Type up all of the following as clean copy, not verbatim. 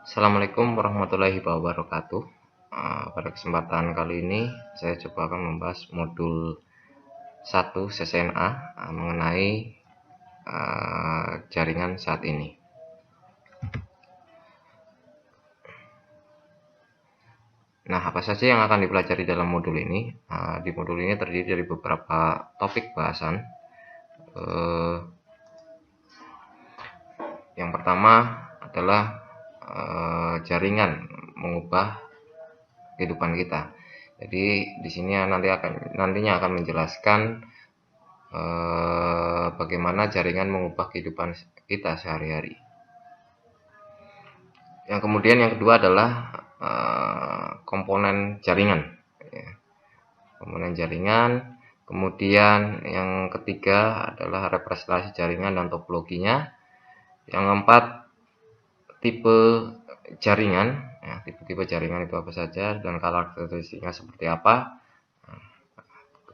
Assalamualaikum warahmatullahi wabarakatuh. Pada kesempatan kali ini saya coba akan membahas modul 1 CCNA mengenai jaringan saat ini. Nah, apa saja yang akan dipelajari dalam modul ini? Di modul ini terdiri dari beberapa topik bahasan. Yang pertama adalah jaringan mengubah kehidupan kita. Jadi di sini nantinya akan menjelaskan bagaimana jaringan mengubah kehidupan kita sehari-hari. Yang kedua adalah komponen jaringan. Komponen jaringan. Kemudian yang ketiga adalah representasi jaringan dan topologinya. Yang keempat, tipe jaringan. Tipe-tipe jaringan itu apa saja dan karakteristiknya seperti apa.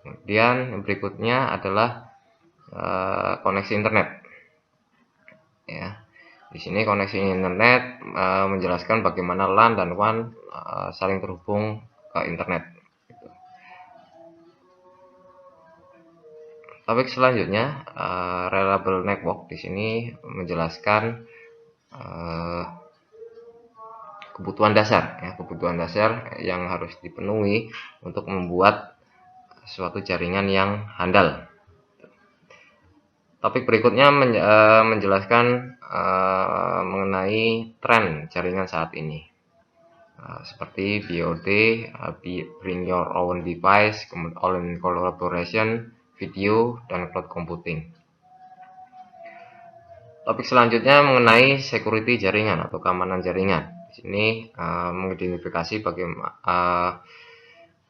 Kemudian berikutnya adalah koneksi internet. Ya, di sini koneksi internet menjelaskan bagaimana LAN dan WAN saling terhubung ke internet. Topik selanjutnya reliable network. Di sini menjelaskan kebutuhan dasar, kebutuhan dasar yang harus dipenuhi untuk membuat suatu jaringan yang handal. Topik berikutnya menjelaskan mengenai tren jaringan saat ini, seperti BOD, Bring Your Own Device, Online Collaboration, video, dan cloud computing. Topik selanjutnya mengenai security jaringan atau keamanan jaringan. Di sini mengidentifikasi bagaimana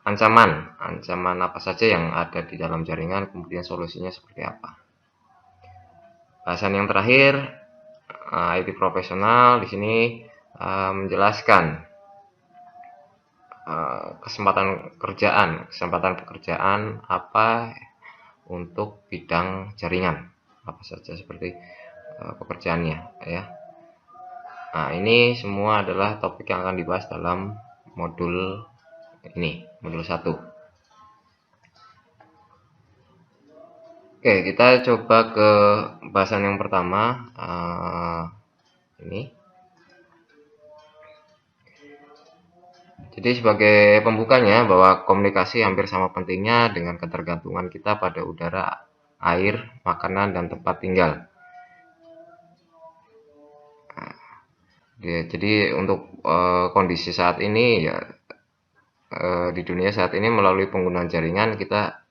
ancaman apa saja yang ada di dalam jaringan, kemudian solusinya seperti apa. Bahasan yang terakhir, IT profesional di sini menjelaskan kesempatan pekerjaan apa untuk bidang jaringan, apa saja seperti pekerjaannya, ya. Nah, ini semua adalah topik yang akan dibahas dalam modul ini, modul 1. Oke, kita coba ke bahasan yang pertama. Ini. Jadi sebagai pembukanya, bahwa komunikasi hampir sama pentingnya dengan ketergantungan kita pada udara, air, makanan, dan tempat tinggal. Jadi untuk kondisi saat ini, ya, di dunia saat ini melalui penggunaan jaringan kita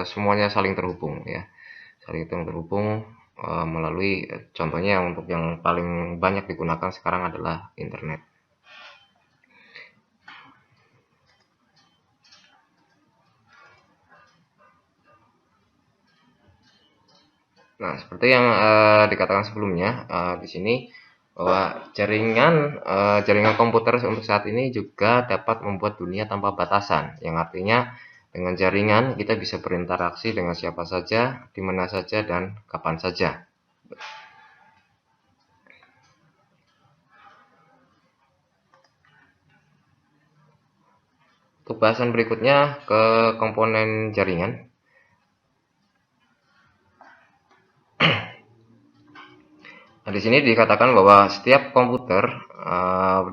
semuanya saling terhubung, ya, saling terhubung melalui contohnya untuk yang paling banyak digunakan sekarang adalah internet. Nah, seperti yang dikatakan sebelumnya di sini, bahwa jaringan komputer untuk saat ini juga dapat membuat dunia tanpa batasan, yang artinya dengan jaringan kita bisa berinteraksi dengan siapa saja, di mana saja, dan kapan saja. Untuk bahasan berikutnya ke komponen jaringan. Nah, di sini dikatakan bahwa setiap komputer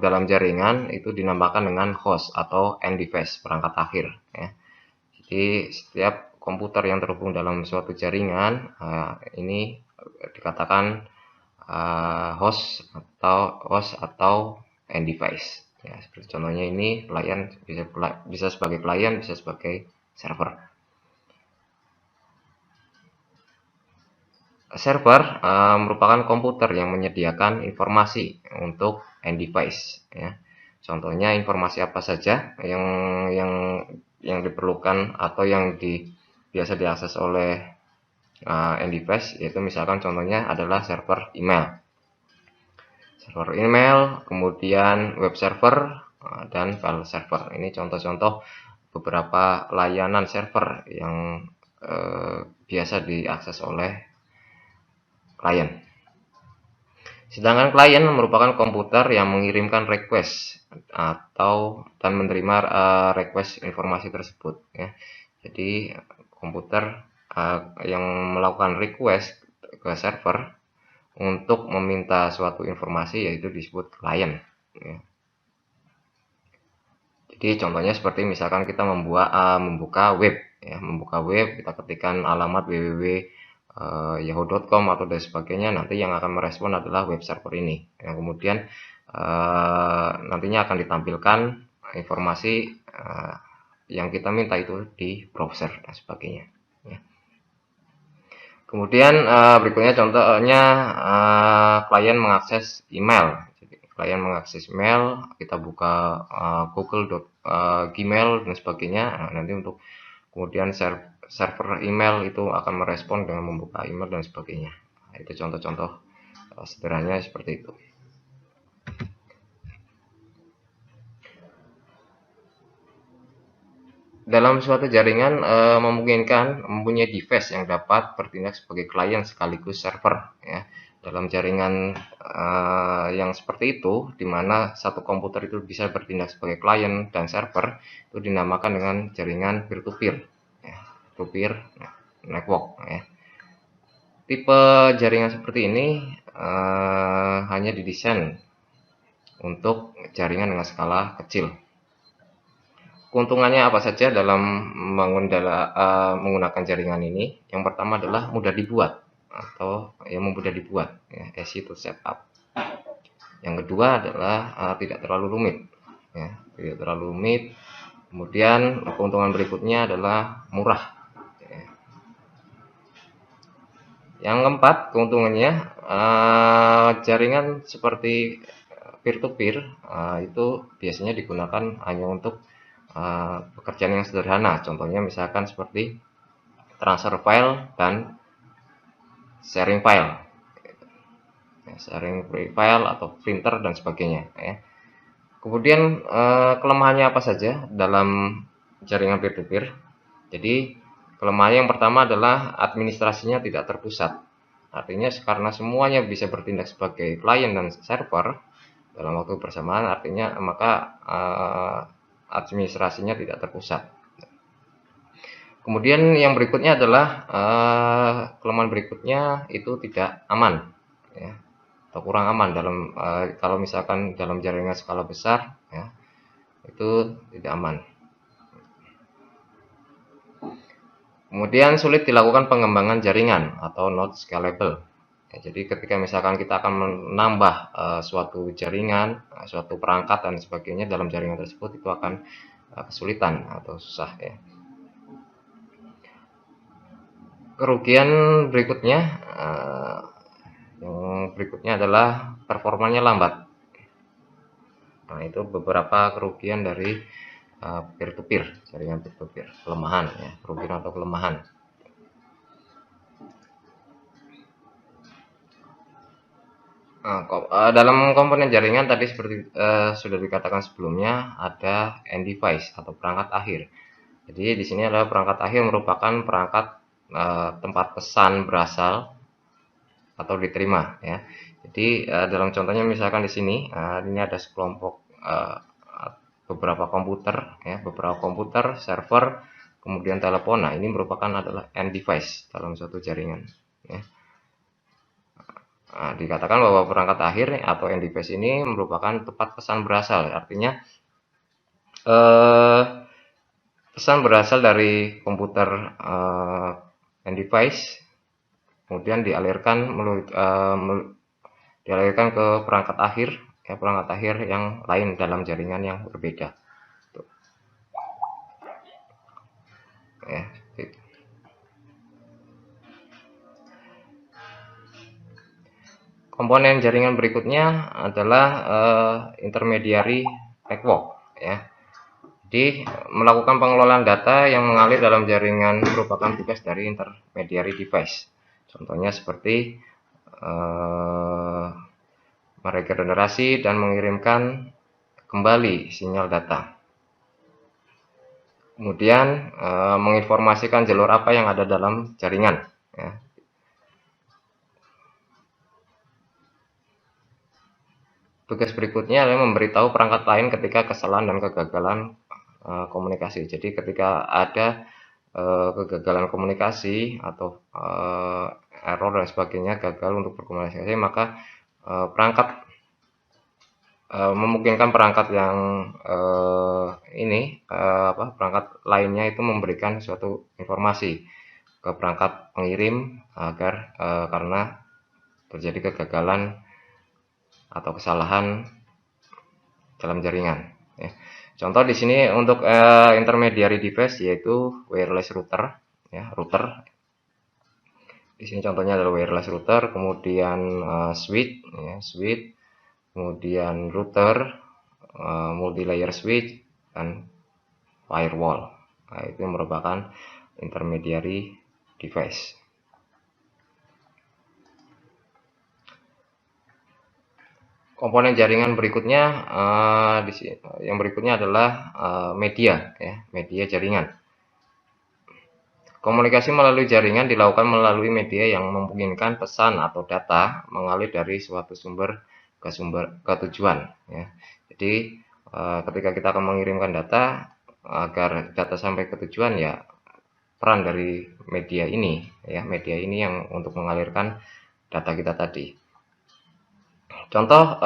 dalam jaringan itu dinamakan dengan host atau end device, perangkat akhir, ya. Jadi setiap komputer yang terhubung dalam suatu jaringan ini dikatakan host atau end device. Ya, seperti contohnya ini pelayan bisa sebagai pelayan, bisa sebagai server. Server merupakan komputer yang menyediakan informasi untuk end device, ya. Contohnya informasi apa saja yang diperlukan atau yang biasa diakses oleh end device, yaitu misalkan contohnya adalah server email, kemudian web server dan file server. Ini contoh-contoh beberapa layanan server yang biasa diakses oleh klien. Sedangkan klien merupakan komputer yang mengirimkan request dan menerima request informasi tersebut, ya. Jadi komputer yang melakukan request ke server untuk meminta suatu informasi yaitu disebut klien, ya. Jadi contohnya seperti misalkan kita membuka web, ya, kita ketikkan alamat www.yahoo.com atau dan sebagainya, nanti yang akan merespon adalah web server ini. Yang kemudian nantinya akan ditampilkan informasi yang kita minta itu di browser dan sebagainya, ya. Kemudian berikutnya contohnya klien mengakses email. Jadi klien mengakses email, kita buka Google, Gmail dan sebagainya. Nah, nanti untuk kemudian server email itu akan merespon dengan membuka email dan sebagainya. Nah, itu contoh-contoh sederhananya seperti itu. Dalam suatu jaringan memungkinkan mempunyai device yang dapat bertindak sebagai klien sekaligus server, ya. Dalam jaringan yang seperti itu, di mana satu komputer itu bisa bertindak sebagai klien dan server, itu dinamakan dengan jaringan peer-to-peer, ya. Peer-to-peer network, ya. Tipe jaringan seperti ini hanya didesain untuk jaringan dengan skala kecil. Keuntungannya apa saja dalam menggunakan jaringan ini? Yang pertama adalah mudah dibuat atau mudah dibuat, ya, easy to set up. Yang kedua adalah tidak terlalu rumit, ya, tidak terlalu rumit. Kemudian keuntungan berikutnya adalah murah, ya. Yang keempat, keuntungannya jaringan seperti peer-to-peer itu biasanya digunakan hanya untuk pekerjaan yang sederhana, contohnya misalkan seperti transfer file dan sharing file, atau printer dan sebagainya, ya. Kemudian kelemahannya apa saja dalam jaringan peer-to-peer? Jadi kelemahannya yang pertama adalah administrasinya tidak terpusat. Artinya karena semuanya bisa bertindak sebagai klien dan server dalam waktu bersamaan, artinya maka administrasinya tidak terpusat. Kemudian yang berikutnya adalah kelemahan berikutnya itu tidak aman, ya, atau kurang aman dalam kalau misalkan dalam jaringan skala besar, ya, itu tidak aman. Kemudian sulit dilakukan pengembangan jaringan atau not scalable. Ya, jadi ketika misalkan kita akan menambah suatu jaringan, suatu perangkat dan sebagainya dalam jaringan tersebut, itu akan kesulitan atau susah, ya. Kerugian berikutnya, yang berikutnya adalah performanya lambat. Nah, itu beberapa kerugian dari peer-to-peer, jaringan peer-to-peer, kelemahan, ya, kerugian atau kelemahan. Dalam komponen jaringan tadi seperti sudah dikatakan sebelumnya, ada end device atau perangkat akhir. Jadi di sini adalah perangkat akhir merupakan perangkat tempat pesan berasal atau diterima, ya. Jadi dalam contohnya misalkan di sini ini ada sekelompok beberapa komputer, server, kemudian telepon. Nah, ini merupakan adalah end device dalam suatu jaringan, ya. Nah, dikatakan bahwa perangkat akhir atau end device ini merupakan tempat pesan berasal, artinya pesan berasal dari komputer end device, kemudian dialirkan ke perangkat akhir, ya, perangkat akhir yang lain dalam jaringan yang berbeda. Tuh. Ya. Komponen jaringan berikutnya adalah intermediary network, ya. Jadi melakukan pengelolaan data yang mengalir dalam jaringan merupakan tugas dari intermediary device. Contohnya seperti meregenerasi dan mengirimkan kembali sinyal data. Kemudian menginformasikan jalur apa yang ada dalam jaringan, ya. Tugas berikutnya adalah memberitahu perangkat lain ketika kesalahan dan kegagalan komunikasi. Jadi ketika ada kegagalan komunikasi atau error dan sebagainya, gagal untuk berkomunikasi, maka perangkat memungkinkan perangkat yang perangkat lainnya itu memberikan suatu informasi ke perangkat pengirim agar karena terjadi kegagalan atau kesalahan dalam jaringan. Ya. Contoh di sini untuk intermediary device yaitu wireless router, ya, router. Di sini contohnya adalah wireless router, kemudian switch, ya, switch, kemudian router, multi-layer switch, dan firewall. Nah, itu merupakan intermediary device. Komponen jaringan berikutnya yang berikutnya adalah media, ya, media jaringan. Komunikasi melalui jaringan dilakukan melalui media yang memungkinkan pesan atau data mengalir dari suatu sumber ke tujuan. Ya. Jadi ketika kita akan mengirimkan data, agar data sampai ke tujuan, ya peran dari media ini, ya, media ini yang untuk mengalirkan data kita tadi. Contoh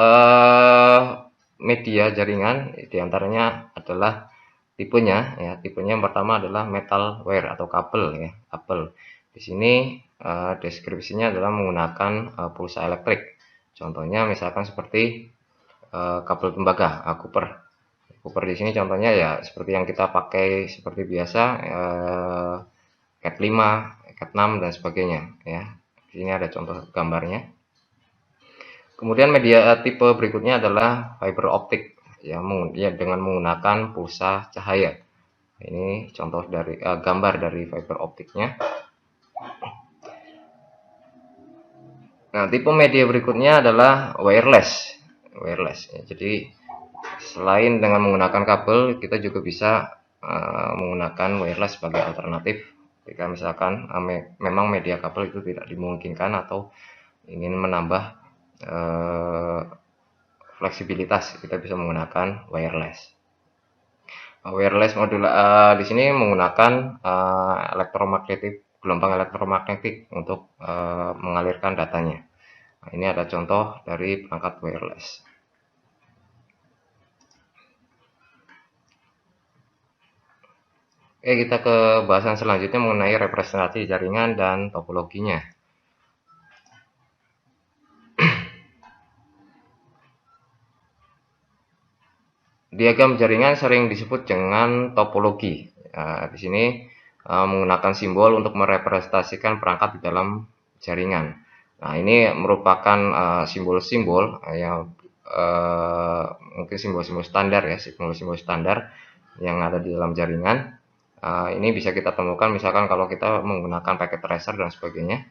media jaringan diantaranya adalah tipenya, ya, tipenya yang pertama adalah metal wire atau kabel, ya, kabel. Di sini deskripsinya adalah menggunakan pulsa elektrik. Contohnya misalkan seperti kabel tembaga, copper. Copper di sini contohnya ya seperti yang kita pakai seperti biasa, Cat 5, Cat 6 dan sebagainya, ya. Di sini ada contoh gambarnya. Kemudian media tipe berikutnya adalah fiber optik, ya, dengan menggunakan pulsa cahaya. Ini contoh dari gambar dari fiber optiknya. Nah, tipe media berikutnya adalah wireless. Wireless. Ya, jadi selain dengan menggunakan kabel, kita juga bisa menggunakan wireless sebagai alternatif jika misalkan memang media kabel itu tidak dimungkinkan atau ingin menambah fleksibilitas, kita bisa menggunakan wireless. Wireless modul di sini menggunakan gelombang elektromagnetik untuk mengalirkan datanya. Nah, ini ada contoh dari perangkat wireless. Oke, kita ke bahasan selanjutnya mengenai representasi jaringan dan topologinya. Diagram jaringan sering disebut dengan topologi. Di sini menggunakan simbol untuk merepresentasikan perangkat di dalam jaringan. Nah, ini merupakan simbol-simbol yang mungkin simbol-simbol standar, ya, simbol-simbol standar yang ada di dalam jaringan. Ini bisa kita temukan misalkan kalau kita menggunakan packet tracer dan sebagainya,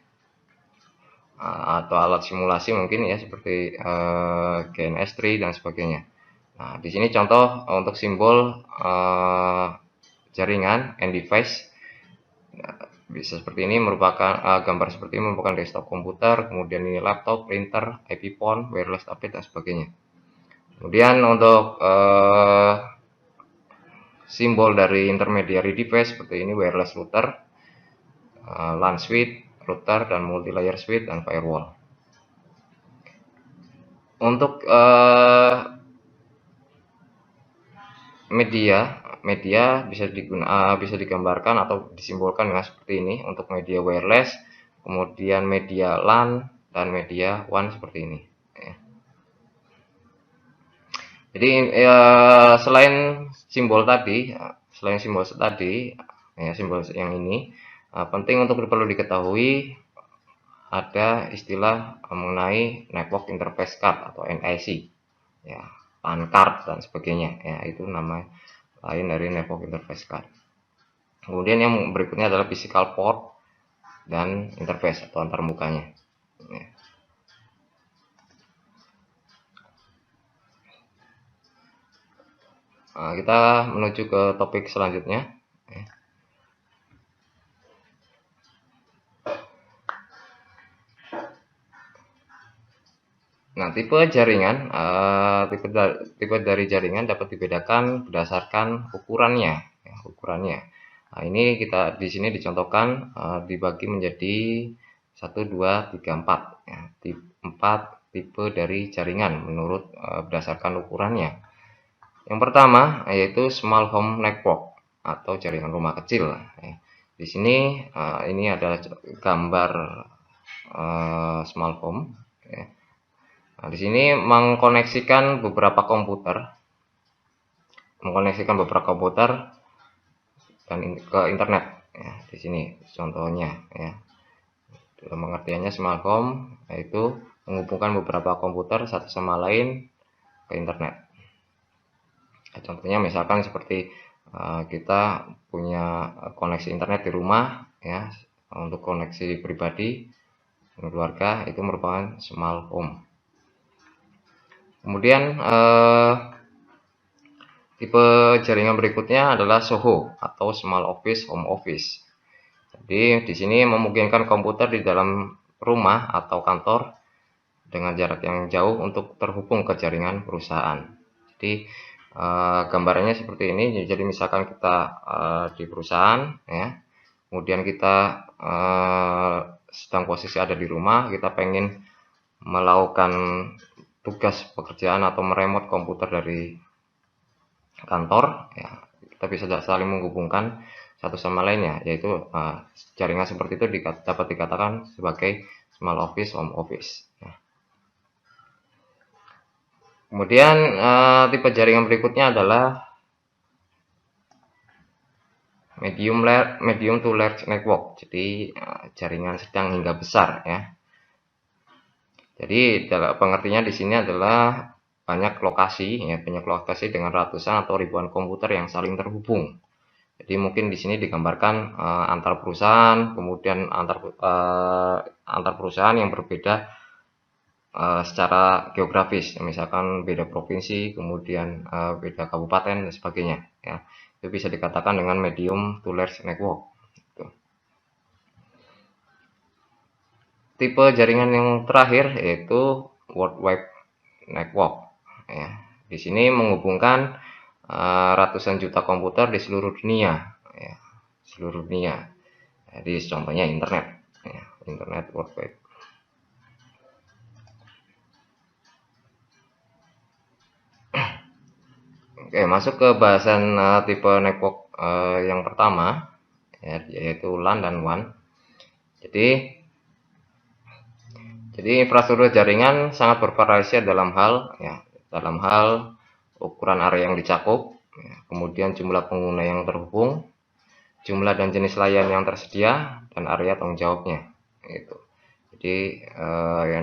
atau alat simulasi mungkin, ya, seperti GNS3 dan sebagainya. Nah, di sini contoh untuk simbol jaringan end device. Bisa seperti ini, merupakan gambar seperti ini merupakan desktop komputer, kemudian ini laptop, printer, IP phone, wireless update dan sebagainya. Kemudian untuk simbol dari intermediary device seperti ini, wireless router, LAN switch, router, dan multi-layer switch dan firewall. Untuk media bisa digambarkan atau disimbolkan dengan seperti ini untuk media wireless, kemudian media LAN dan media WAN seperti ini. Jadi selain simbol tadi, ya, simbol yang ini penting untuk perlu diketahui ada istilah mengenai network interface card atau NIC, ya, LAN card dan sebagainya, ya, itu nama lain dari network interface card. Kemudian yang berikutnya adalah physical port dan interface atau antarmukanya. Ya. Nah, kita menuju ke topik selanjutnya. Nah, Nah, tipe jaringan, tipe dari jaringan dapat dibedakan berdasarkan ukurannya, ya, ukurannya. Nah, ini kita di sini dicontohkan dibagi menjadi 1, 2, 3, 4. Ya, 4 tipe dari jaringan menurut berdasarkan ukurannya. Yang pertama yaitu small home network atau jaringan rumah kecil. Ya. Di sini ini adalah gambar small home. Ya. Nah, di sini mengkoneksikan beberapa komputer dan ke internet. Ya, di sini contohnya. Ya. Dalam pengertiannya smart home yaitu menghubungkan beberapa komputer satu sama lain ke internet. Nah, contohnya misalkan seperti kita punya koneksi internet di rumah, ya, untuk koneksi pribadi keluarga itu merupakan smart home. Kemudian tipe jaringan berikutnya adalah SOHO atau Small Office Home Office. Jadi di sini memungkinkan komputer di dalam rumah atau kantor dengan jarak yang jauh untuk terhubung ke jaringan perusahaan. Jadi gambarannya seperti ini. Jadi misalkan kita di perusahaan, ya, kemudian kita sedang posisi ada di rumah, kita pengen melakukan tugas pekerjaan atau meremote komputer dari kantor, ya, kita bisa saling menghubungkan satu sama lainnya, yaitu jaringan seperti itu dapat dikatakan sebagai small office home office. Ya. Kemudian tipe jaringan berikutnya adalah medium to large network, jadi jaringan sedang hingga besar, ya. Jadi pengertiannya di sini adalah banyak lokasi dengan ratusan atau ribuan komputer yang saling terhubung. Jadi mungkin di sini digambarkan antar perusahaan, kemudian antar perusahaan yang berbeda secara geografis, misalkan beda provinsi, kemudian beda kabupaten dan sebagainya. Ya, itu bisa dikatakan dengan medium to large network. Tipe jaringan yang terakhir yaitu World Wide Network. Ya, di sini menghubungkan ratusan juta komputer di seluruh dunia. Ya, seluruh dunia. Jadi contohnya internet. Ya, internet World Wide. Oke, masuk ke bahasan tipe network yang pertama, ya, yaitu LAN dan WAN. Jadi infrastruktur jaringan sangat bervariasi dalam hal ukuran area yang dicakup, ya, kemudian jumlah pengguna yang terhubung, jumlah dan jenis layanan yang tersedia, dan area tanggung jawabnya. Gitu. Jadi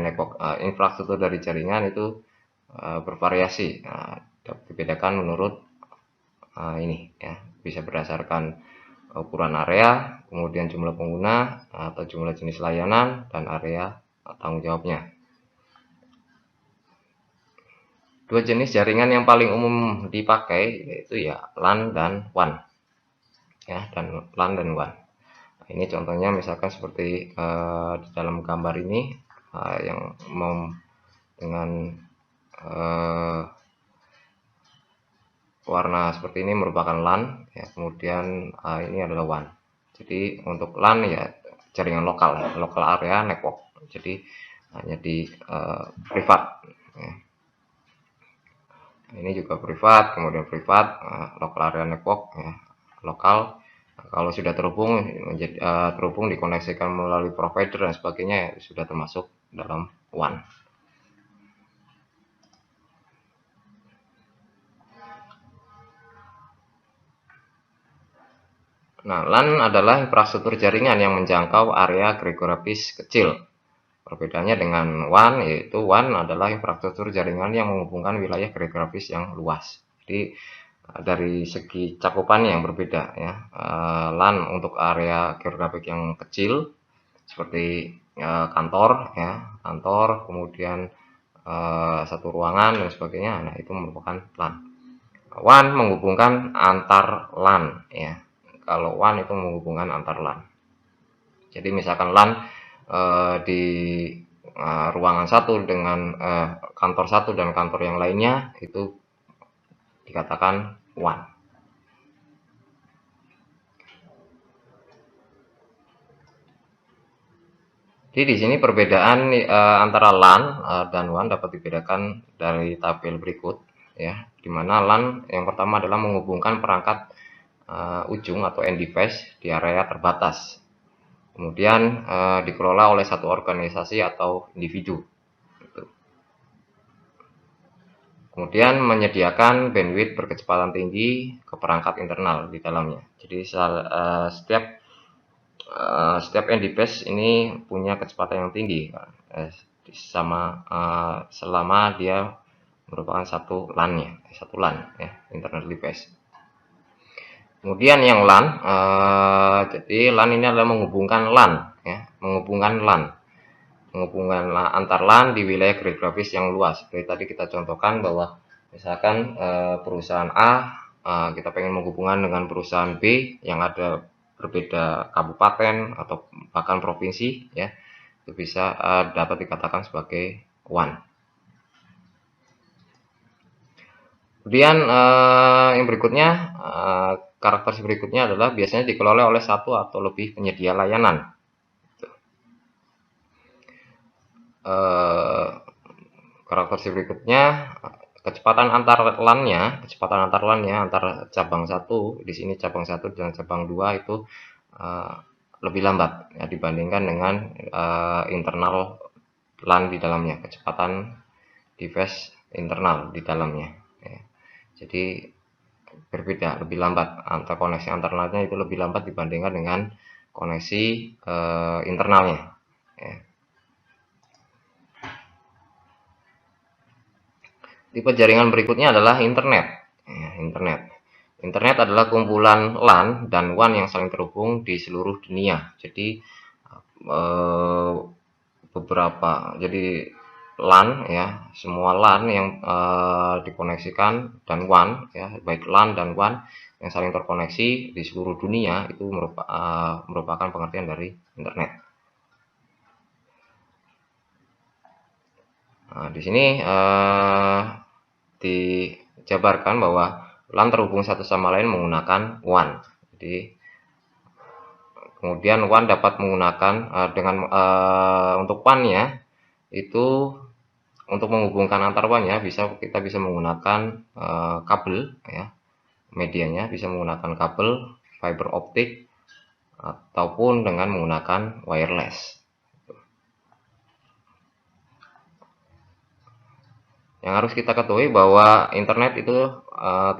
network infrastruktur dari jaringan itu bervariasi, dapat dibedakan menurut ini, ya, bisa berdasarkan ukuran area, kemudian jumlah pengguna atau jumlah jenis layanan, dan area tanggung jawabnya. Dua jenis jaringan yang paling umum dipakai yaitu ya LAN dan WAN. Ya, dan LAN dan WAN. Nah, ini contohnya misalkan seperti di dalam gambar ini yang dengan warna seperti ini merupakan LAN, ya, kemudian ini adalah WAN. Jadi untuk LAN ya jaringan lokal area network. Jadi hanya di privat. Ya. Ini juga privat, kemudian privat, local area network, ya, lokal. Nah, kalau sudah terhubung dikoneksikan melalui provider dan sebagainya, ya, sudah termasuk dalam WAN. Nah, LAN adalah infrastruktur jaringan yang menjangkau area geografis kecil. Perbedaannya dengan WAN, yaitu WAN adalah infrastruktur jaringan yang menghubungkan wilayah geografis yang luas. Jadi dari segi cakupannya yang berbeda, ya. LAN untuk area geografik yang kecil seperti kantor, ya, kemudian satu ruangan dan sebagainya. Nah, itu merupakan LAN. WAN menghubungkan antar LAN, ya. Kalau WAN itu menghubungkan antar LAN. Jadi misalkan LAN di ruangan satu dengan kantor satu dan kantor yang lainnya itu dikatakan WAN. Jadi di sini perbedaan antara LAN dan WAN dapat dibedakan dari tabel berikut, ya, di mana LAN yang pertama adalah menghubungkan perangkat ujung atau end device di area terbatas, kemudian dikelola oleh satu organisasi atau individu. Kemudian menyediakan bandwidth berkecepatan tinggi ke perangkat internal di dalamnya. Jadi setiap end device ini punya kecepatan yang tinggi selama dia merupakan satu LAN ya, internet device. Kemudian yang LAN, jadi LAN ini adalah menghubungkan LAN, ya, menghubungkan antar LAN di wilayah geografis yang luas. Seperti tadi kita contohkan bahwa misalkan perusahaan A, kita pengen menghubungkan dengan perusahaan B yang ada berbeda kabupaten atau bahkan provinsi, ya, itu bisa dapat dikatakan sebagai WAN. Kemudian yang berikutnya, karakteristik berikutnya adalah biasanya dikelola oleh satu atau lebih penyedia layanan. Karakteristik berikutnya, kecepatan antar LAN-nya, antar cabang satu, di sini cabang 1 dan cabang 2 itu lebih lambat, ya, dibandingkan dengan internal LAN di dalamnya, kecepatan device internal di dalamnya, ya. Jadi berbeda, lebih lambat, antar koneksi antar LAN-nya itu lebih lambat dibandingkan dengan koneksi internalnya, ya. Tipe jaringan berikutnya adalah internet. Ya, internet adalah kumpulan LAN dan WAN yang saling terhubung di seluruh dunia. Jadi jadi LAN, ya, semua LAN yang dikoneksikan dan WAN, ya, baik LAN dan WAN yang saling terkoneksi di seluruh dunia itu merupakan pengertian dari internet. Nah, di sini dijabarkan bahwa LAN terhubung satu sama lain menggunakan WAN. Jadi kemudian WAN dapat menggunakan untuk WAN-nya itu, untuk menghubungkan antar WAN-nya kita bisa menggunakan kabel, ya, medianya bisa menggunakan kabel fiber optik ataupun dengan menggunakan wireless. Yang harus kita ketahui bahwa internet itu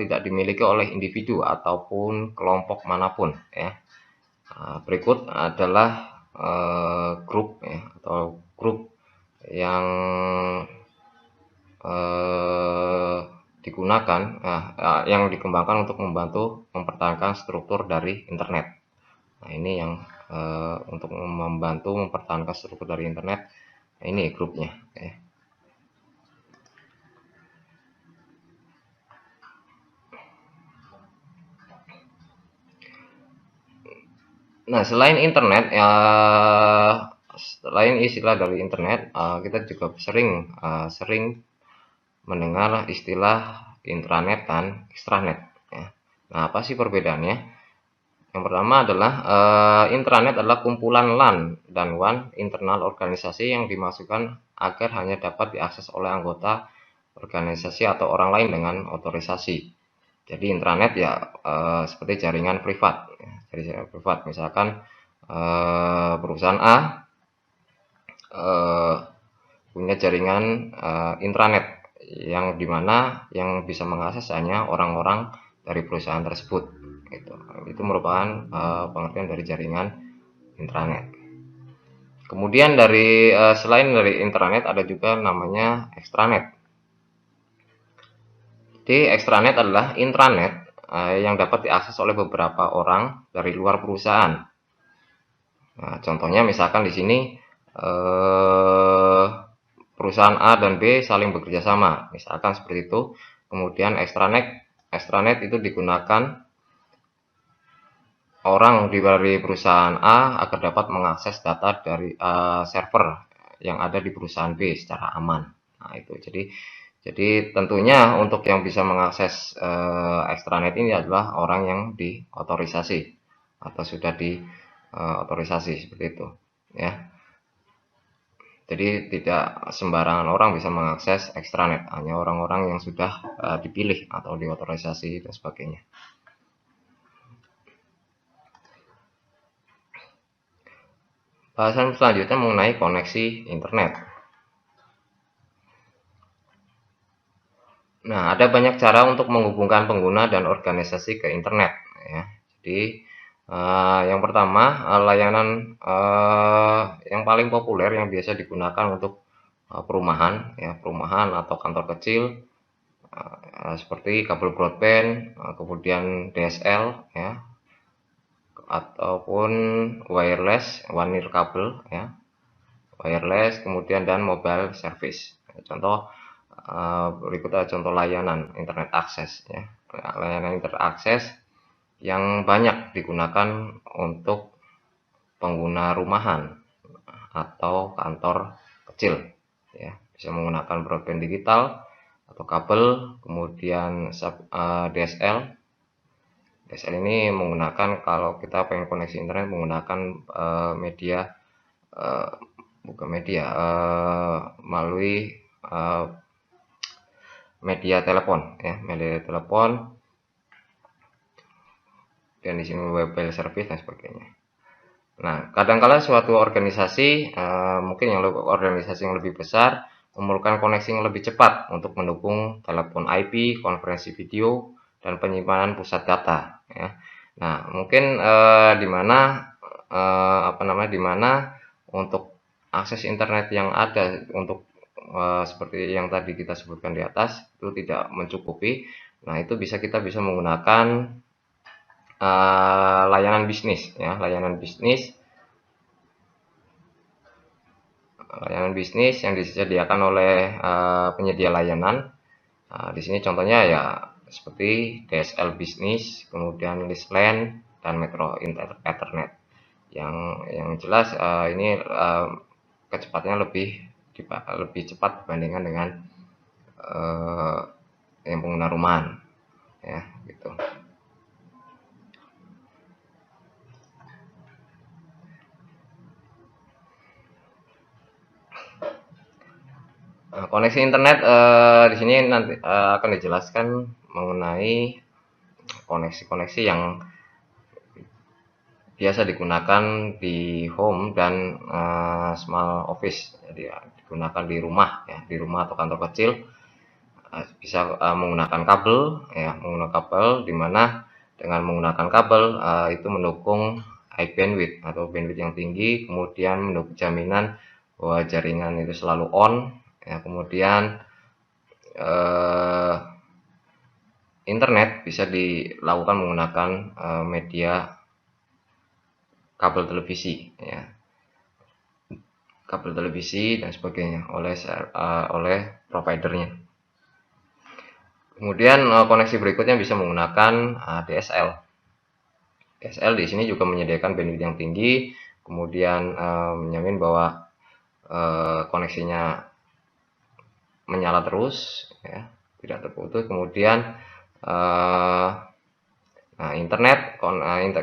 tidak dimiliki oleh individu ataupun kelompok manapun, ya. Berikut adalah grup, ya, atau grup yang yang dikembangkan untuk membantu mempertahankan struktur dari internet. Nah, ini yang untuk membantu mempertahankan struktur dari internet. Nah, ini grupnya, ya. Nah, selain internet, selain istilah dari internet, kita juga sering mendengar istilah intranet dan extranet, ya. Nah, apa sih perbedaannya? Yang pertama adalah intranet adalah kumpulan LAN dan WAN internal organisasi yang dimasukkan agar hanya dapat diakses oleh anggota organisasi atau orang lain dengan otorisasi. Jadi intranet, ya, seperti jaringan privat, ya, jaringan privat. Misalkan perusahaan A punya jaringan intranet yang dimana yang bisa mengakses hanya orang-orang dari perusahaan tersebut. Itu merupakan pengertian dari jaringan intranet. Kemudian selain dari intranet ada juga namanya extranet. Jadi extranet adalah intranet yang dapat diakses oleh beberapa orang dari luar perusahaan. Nah, contohnya misalkan di sini perusahaan A dan B saling bekerja sama, misalkan seperti itu. Kemudian extranet itu digunakan orang dari perusahaan A agar dapat mengakses data dari server yang ada di perusahaan B secara aman. Nah, itu. Jadi tentunya untuk yang bisa mengakses extranet ini adalah orang yang diotorisasi atau sudah diotorisasi seperti itu, ya. Jadi tidak sembarangan orang bisa mengakses extranet, hanya orang-orang yang sudah dipilih atau diotorisasi dan sebagainya. Bahasan selanjutnya mengenai koneksi internet. Nah, ada banyak cara untuk menghubungkan pengguna dan organisasi ke internet, ya. Jadi yang pertama, layanan yang paling populer yang biasa digunakan untuk perumahan, ya, perumahan atau kantor kecil, seperti kabel broadband, kemudian DSL, ya, ataupun wireless, one ear kabel, ya, wireless, kemudian dan mobile service. Contoh berikut adalah contoh layanan internet akses, ya. Layanan internet akses yang banyak digunakan untuk pengguna rumahan atau kantor kecil, ya. Bisa menggunakan broadband digital atau kabel, kemudian DSL. DSL ini menggunakan, kalau kita pengen koneksi internet, menggunakan media bukan media melalui media telepon, ya, media telepon, dan di sini mobile service dan sebagainya. Nah, kadangkala suatu organisasi, mungkin organisasi yang lebih besar, memerlukan koneksi yang lebih cepat untuk mendukung telepon IP, konferensi video, dan penyimpanan pusat data, ya. Nah, mungkin di mana di mana untuk akses internet yang ada untuk seperti yang tadi kita sebutkan di atas itu tidak mencukupi. Nah, itu kita bisa menggunakan layanan bisnis, ya, layanan bisnis yang disediakan oleh penyedia layanan. Di sini contohnya ya seperti DSL bisnis, kemudian LISLAN dan Metro Ethernet. Yang jelas ini kecepatannya lebih cepat dibandingkan dengan yang pengguna rumahan, ya, gitu. Nah, koneksi internet di sini nanti akan dijelaskan mengenai koneksi-koneksi yang biasa digunakan di home dan small office. Jadi ya, digunakan di rumah, ya, di rumah atau kantor kecil. Bisa menggunakan kabel, ya, menggunakan kabel, di mana dengan menggunakan kabel itu mendukung high bandwidth atau bandwidth yang tinggi, kemudian mendukung jaminan bahwa jaringan itu selalu on, ya, kemudian internet bisa dilakukan menggunakan media kabel televisi, ya, kabel televisi dan sebagainya oleh providernya. Kemudian koneksi berikutnya bisa menggunakan DSL. DSL di sini juga menyediakan bandwidth yang tinggi, kemudian menjamin bahwa koneksinya menyala terus, ya, tidak terputus. Kemudian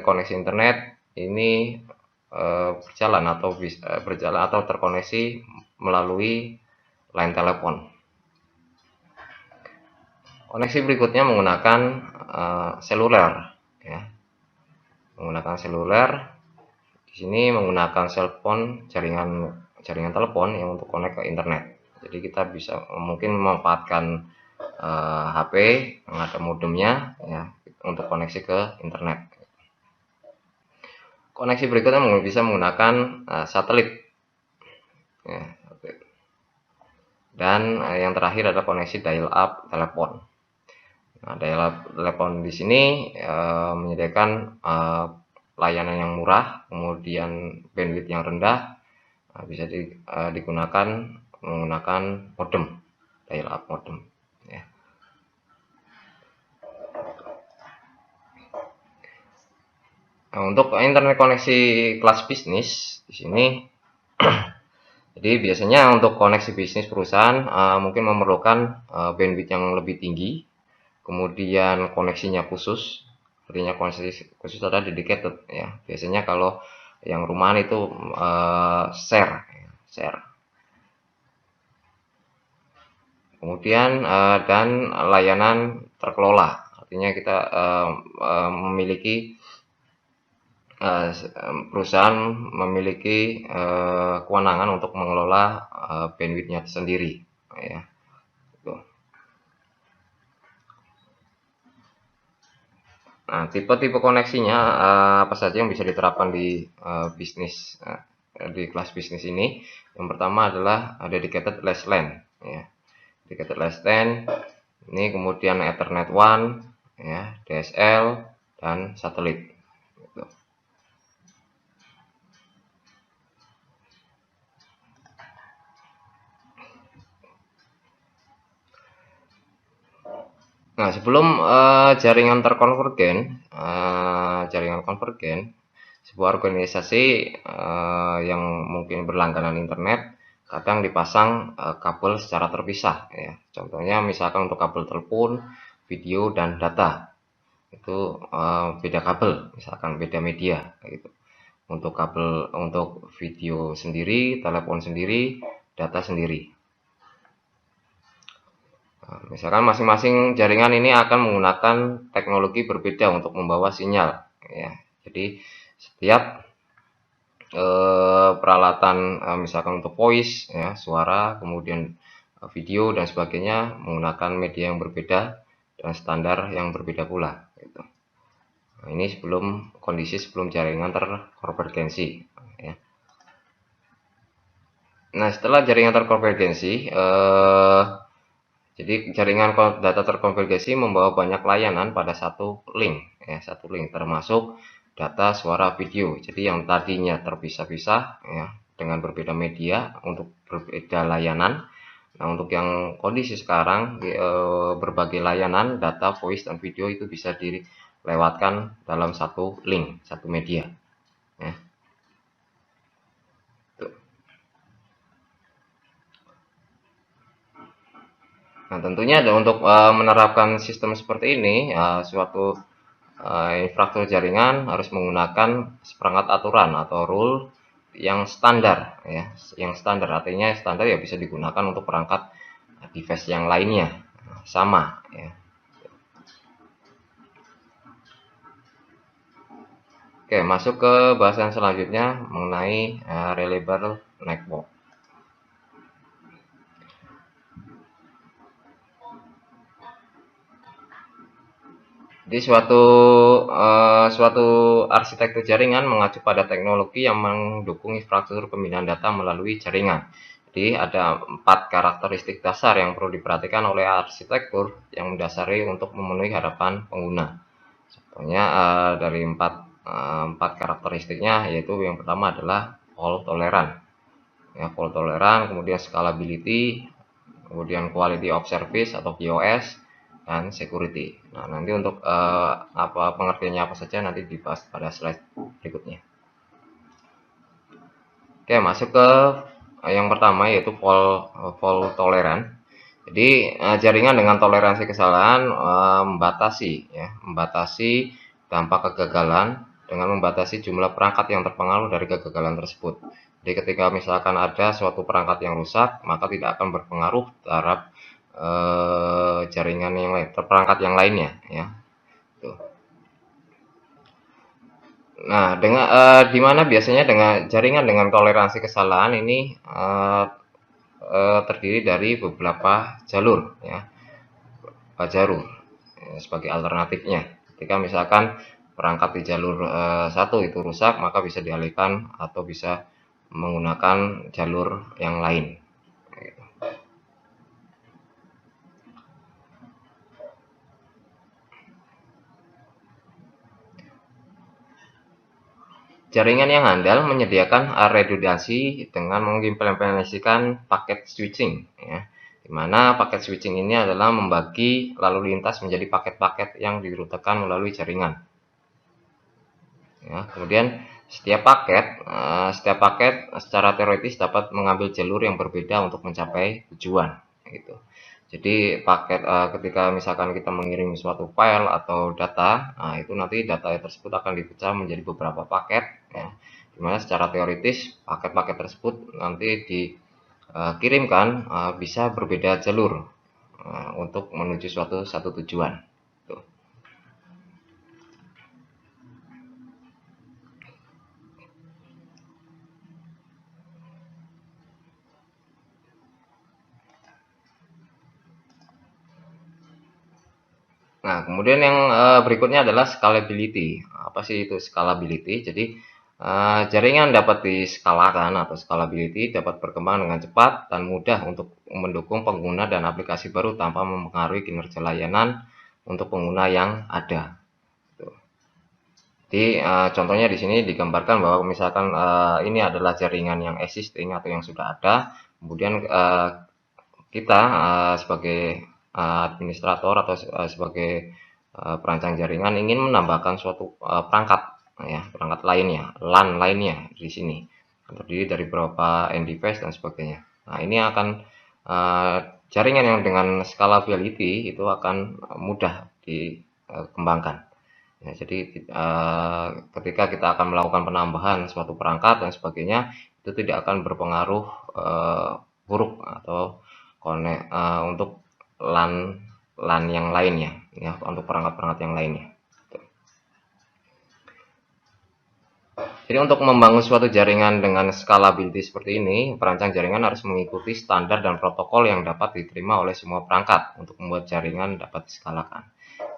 koneksi internet ini berjalan atau terkoneksi melalui line telepon. Koneksi berikutnya menggunakan seluler, ya, menggunakan seluler. Di sini menggunakan cellphone, jaringan telepon yang untuk connect ke internet. Jadi kita bisa mungkin memanfaatkan HP yang ada modemnya, ya, untuk koneksi ke internet. Koneksi berikutnya bisa menggunakan satelit, ya, dan yang terakhir adalah koneksi dial-up telepon. Nah, dial-up telepon di sini menyediakan layanan yang murah, kemudian bandwidth yang rendah, bisa digunakan menggunakan modem, dial-up modem, ya. Nah, untuk internet koneksi kelas bisnis di sini Jadi biasanya untuk koneksi bisnis perusahaan mungkin memerlukan bandwidth yang lebih tinggi, kemudian koneksinya khusus. Artinya koneksi khusus adalah dedicated ya. Biasanya kalau yang rumahan itu share. Kemudian dan layanan terkelola. Artinya kita memiliki perusahaan memiliki kewenangan untuk mengelola bandwidth-nya sendiri ya. Nah, tipe-tipe koneksinya apa saja yang bisa diterapkan di bisnis di kelas bisnis ini. Yang pertama adalah dedicated last LAN ya. Dedicated last LAN ini, kemudian Ethernet WAN ya, DSL dan satelit. Nah, sebelum jaringan konvergen, sebuah organisasi yang mungkin berlangganan internet kadang dipasang kabel secara terpisah ya. Contohnya misalkan untuk kabel telepon, video dan data itu beda kabel, misalkan beda media gitu. Untuk kabel untuk video sendiri, telepon sendiri, data sendiri. Misalkan masing-masing jaringan ini akan menggunakan teknologi berbeda untuk membawa sinyal ya. Jadi setiap peralatan misalkan untuk voice ya, suara, kemudian video dan sebagainya menggunakan media yang berbeda dan standar yang berbeda pula gitu. Nah, ini kondisi sebelum jaringan terkonvergensi ya. Nah, setelah jaringan terkonvergensi jadi jaringan data terkonvergensi membawa banyak layanan pada satu link ya, termasuk data, suara, video. Jadi yang tadinya terpisah-pisah ya dengan berbeda media untuk berbeda layanan. Nah, untuk yang kondisi sekarang berbagai layanan data, voice dan video itu bisa dilewatkan dalam satu link, satu media ya. Nah, tentunya untuk menerapkan sistem seperti ini, suatu infrastruktur jaringan harus menggunakan seperangkat aturan atau rule yang standar ya. Yang standar artinya standar ya bisa digunakan untuk perangkat device yang lainnya sama ya. Oke, masuk ke bahasan selanjutnya mengenai reliable network. Jadi suatu arsitektur jaringan mengacu pada teknologi yang mendukung infrastruktur pembinaan data melalui jaringan. Jadi ada 4 karakteristik dasar yang perlu diperhatikan oleh arsitektur yang mendasari untuk memenuhi harapan pengguna. Contohnya dari 4 karakteristiknya, yaitu yang pertama adalah fault tolerant. Ya, fault tolerant, kemudian scalability, kemudian quality of service atau QoS, dan security. Nah, nanti untuk pengertiannya apa saja nanti dibahas pada slide berikutnya. Oke, masuk ke yang pertama yaitu fault tolerant. Jadi jaringan dengan toleransi kesalahan membatasi dampak kegagalan dengan membatasi jumlah perangkat yang terpengaruh dari kegagalan tersebut. Jadi ketika misalkan ada suatu perangkat yang rusak, maka tidak akan berpengaruh terhadap jaringan yang lain, perangkat yang lainnya ya. Tuh. Nah, di mana biasanya dengan jaringan dengan toleransi kesalahan ini terdiri dari beberapa jalur ya, sebagai alternatifnya. Ketika misalkan perangkat di jalur 1 itu rusak, maka bisa dialihkan atau bisa menggunakan jalur yang lain. Jaringan yang handal menyediakan redundansi dengan mengimplementasikan paket switching ya. Di mana paket switching ini adalah membagi lalu lintas menjadi paket-paket yang dirutekan melalui jaringan. Ya, kemudian setiap paket secara teoritis dapat mengambil jalur yang berbeda untuk mencapai tujuan gitu. Jadi ketika misalkan kita mengirim suatu file atau data, nah itu nanti data tersebut akan dipecah menjadi beberapa paket ya. Dimana secara teoritis paket-paket tersebut nanti dikirimkan bisa berbeda jalur untuk menuju satu tujuan. Tuh. Nah, kemudian yang berikutnya adalah scalability. Apa sih itu scalability? Jadi, jaringan dapat diskalakan atau scalability dapat berkembang dengan cepat dan mudah untuk mendukung pengguna dan aplikasi baru tanpa mempengaruhi kinerja layanan untuk pengguna yang ada. Jadi, contohnya di sini digambarkan bahwa misalkan ini adalah jaringan yang existing atau yang sudah ada, kemudian kita sebagai administrator atau sebagai perancang jaringan ingin menambahkan suatu perangkat lainnya, LAN lainnya di sini, terdiri dari beberapa end device dan sebagainya. Nah, ini akan jaringan yang dengan scalability itu akan mudah dikembangkan. Ya, jadi ketika kita akan melakukan penambahan suatu perangkat dan sebagainya, itu tidak akan berpengaruh buruk atau untuk LAN LAN yang lainnya, ya, untuk perangkat-perangkat yang lainnya. Jadi untuk membangun suatu jaringan dengan scalability seperti ini, perancang jaringan harus mengikuti standar dan protokol yang dapat diterima oleh semua perangkat untuk membuat jaringan dapat diskalakan.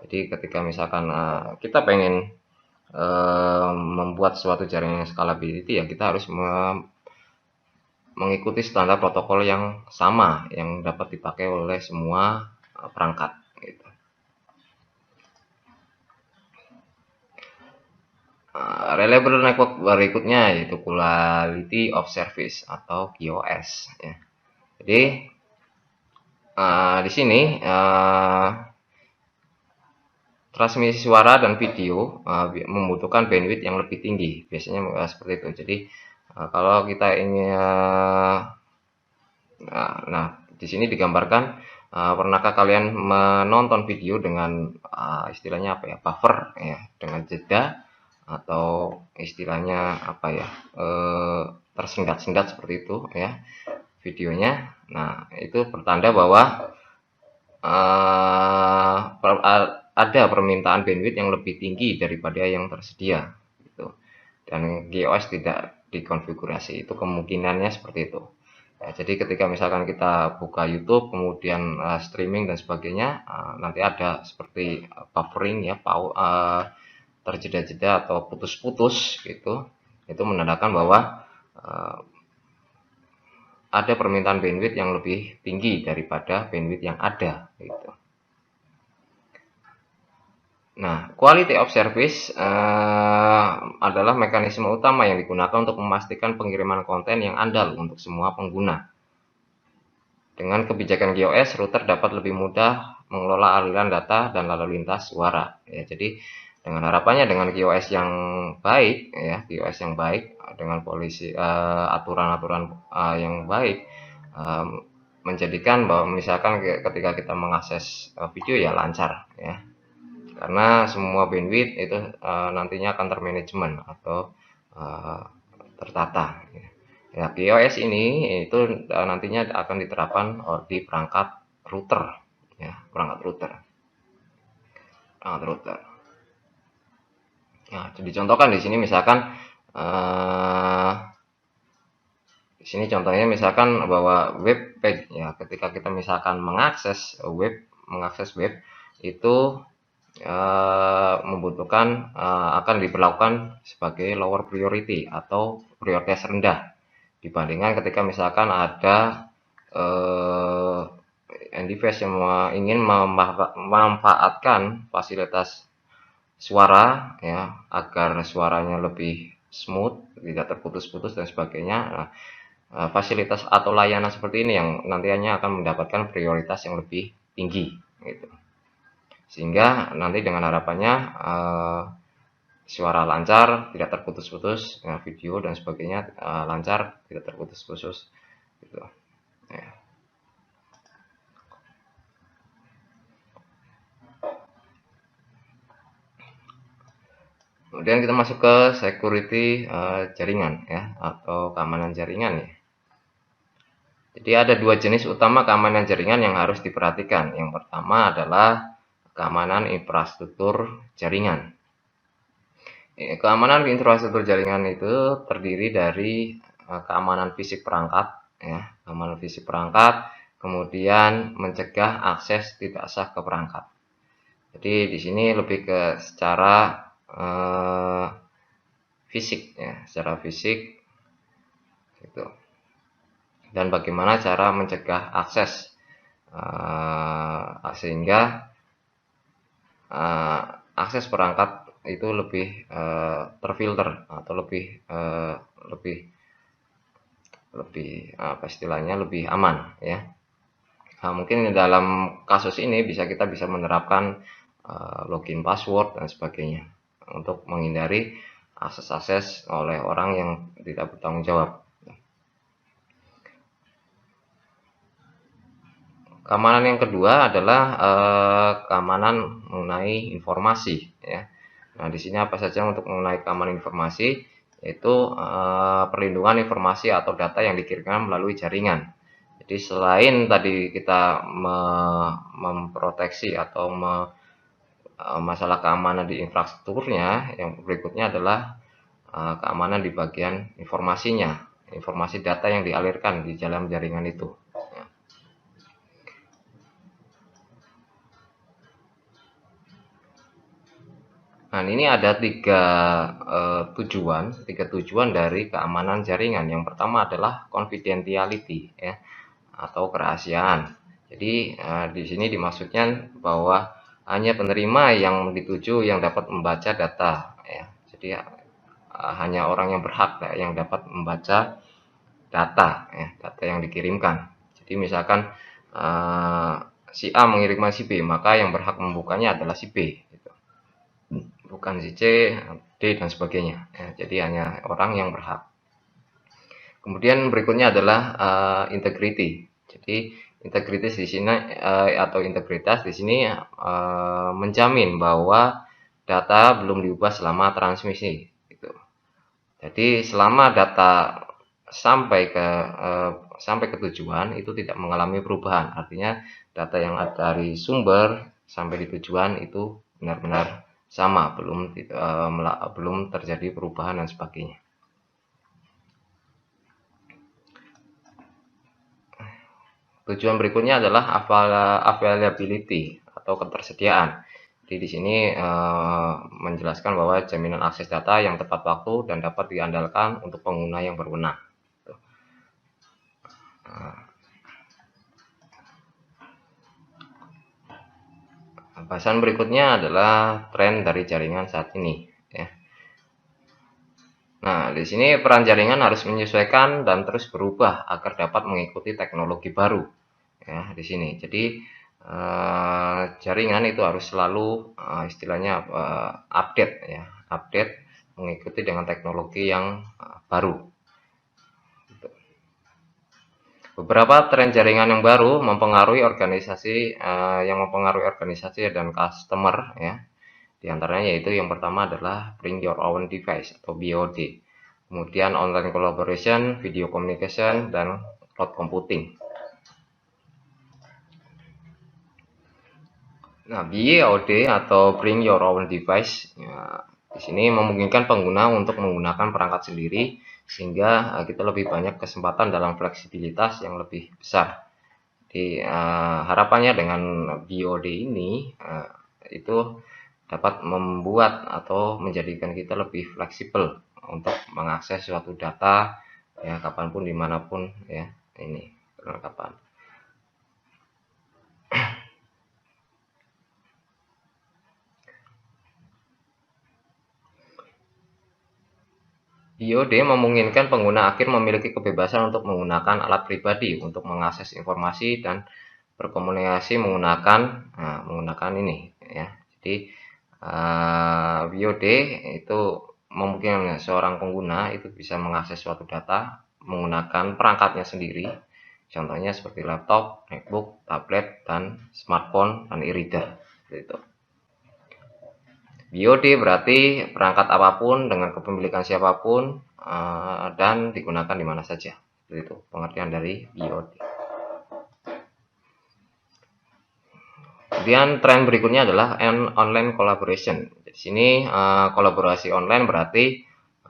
Jadi ketika misalkan kita pengen membuat suatu jaringan scalability, ya kita harus mengikuti standar protokol yang sama yang dapat dipakai oleh semua perangkat gitu. Reliable network berikutnya yaitu Quality of Service atau QoS ya. Jadi di sini transmisi suara dan video membutuhkan bandwidth yang lebih tinggi, biasanya seperti itu. Jadi kalau kita ingin nah di sini digambarkan pernahkah kalian menonton video dengan istilahnya apa ya, buffer ya, dengan jeda atau istilahnya apa ya, tersendat-sendat seperti itu ya videonya. Nah, itu pertanda bahwa ada permintaan bandwidth yang lebih tinggi daripada yang tersedia gitu. Dan QoS tidak dikonfigurasi, itu kemungkinannya seperti itu. Ya, jadi ketika misalkan kita buka YouTube kemudian streaming dan sebagainya, nanti ada seperti buffering ya, terjeda-jeda atau putus-putus gitu. Itu menandakan bahwa ada permintaan bandwidth yang lebih tinggi daripada bandwidth yang ada gitu. Nah, quality of service adalah mekanisme utama yang digunakan untuk memastikan pengiriman konten yang andal untuk semua pengguna. Dengan kebijakan QoS, router dapat lebih mudah mengelola aliran data dan lalu lintas suara. Ya, jadi dengan harapannya dengan QoS yang baik, ya, QoS yang baik dengan aturan-aturan yang baik, menjadikan bahwa misalkan ketika kita mengakses video ya lancar, ya. Karena semua bandwidth itu nantinya akan termanajemen atau tertata. Ya, QoS ini itu nantinya akan diterapkan di perangkat router, ya, perangkat router. Nah, dicontohkan di sini misalkan di sini contohnya misalkan bahwa web page ya, ketika kita misalkan mengakses web itu membutuhkan akan diberlakukan sebagai lower priority atau prioritas rendah dibandingkan ketika misalkan ada end device yang ingin memanfaatkan fasilitas suara ya agar suaranya lebih smooth, tidak terputus-putus dan sebagainya. Nah, fasilitas atau layanan seperti ini yang nantinya akan mendapatkan prioritas yang lebih tinggi gitu. Sehingga nanti dengan harapannya suara lancar, tidak terputus-putus, video dan sebagainya lancar, tidak terputus-putus gitu. Ya. Kemudian kita masuk ke security jaringan ya, atau keamanan jaringan ya. Jadi ada dua jenis utama keamanan jaringan yang harus diperhatikan. Yang pertama adalah keamanan infrastruktur jaringan. Keamanan infrastruktur jaringan itu terdiri dari keamanan fisik perangkat, ya, keamanan fisik perangkat, kemudian mencegah akses tidak sah ke perangkat. Jadi di sini lebih ke secara fisik, ya, secara fisik, gitu. Dan bagaimana cara mencegah akses sehingga akses perangkat itu lebih terfilter atau lebih apa istilahnya, lebih aman ya. Nah, mungkin dalam kasus ini kita bisa menerapkan login password dan sebagainya untuk menghindari akses oleh orang yang tidak bertanggung jawab. Keamanan yang kedua adalah keamanan mengenai informasi ya. Nah, di sini apa saja untuk mengenai keamanan informasi, yaitu perlindungan informasi atau data yang dikirimkan melalui jaringan. Jadi selain tadi kita memproteksi atau masalah keamanan di infrastrukturnya, yang berikutnya adalah keamanan di bagian informasinya, informasi data yang dialirkan di dalam jaringan itu. Nah, ini ada tiga tujuan dari keamanan jaringan. Yang pertama adalah confidentiality ya, atau kerahasiaan. Jadi di sini dimaksudkan bahwa hanya penerima yang dituju yang dapat membaca data ya. Jadi hanya orang yang berhak yang dapat membaca data ya, data yang dikirimkan. Jadi misalkan si A mengirimkan si B, maka yang berhak membukanya adalah si B gitu. Bukan si C, D dan sebagainya ya. Jadi hanya orang yang berhak. Kemudian berikutnya adalah integrity. Jadi integritas di sini atau integritas di sini menjamin bahwa data belum diubah selama transmisi gitu. Jadi selama data sampai ke tujuan itu tidak mengalami perubahan. Artinya data yang ada dari sumber sampai di tujuan itu benar-benar sama, belum terjadi perubahan dan sebagainya. Tujuan berikutnya adalah availability atau ketersediaan. Jadi di sini menjelaskan bahwa jaminan akses data yang tepat waktu dan dapat diandalkan untuk pengguna yang berwenang. Bahasan berikutnya adalah tren dari jaringan saat ini. Ya. Nah, di sini peran jaringan harus menyesuaikan dan terus berubah agar dapat mengikuti teknologi baru. Ya, di sini. Jadi jaringan itu harus selalu istilahnya update ya, update mengikuti dengan teknologi yang baru. Beberapa tren jaringan yang baru mempengaruhi organisasi dan customer ya. Di antaranya yaitu yang pertama adalah bring your own device atau BOD. Kemudian online collaboration, video communication, dan cloud computing. Nah, BOD atau bring your own device ya, di sini memungkinkan pengguna untuk menggunakan perangkat sendiri sehingga kita lebih banyak kesempatan dalam fleksibilitas yang lebih besar. Jadi harapannya dengan BOD ini itu dapat membuat atau menjadikan kita lebih fleksibel untuk mengakses suatu data ya kapanpun dimanapun ya, ini perlengkapan. BOD memungkinkan pengguna akhir memiliki kebebasan untuk menggunakan alat pribadi untuk mengakses informasi dan berkomunikasi menggunakan ini ya. Jadi VOD itu memungkinkan seorang pengguna itu bisa mengakses suatu data menggunakan perangkatnya sendiri. Contohnya seperti laptop, MacBook, tablet, dan smartphone, dan e-reader. Itu. VOD berarti perangkat apapun dengan kepemilikan siapapun dan digunakan di mana saja. Itu pengertian dari VOD. Kemudian tren berikutnya adalah online collaboration. Di sini kolaborasi online berarti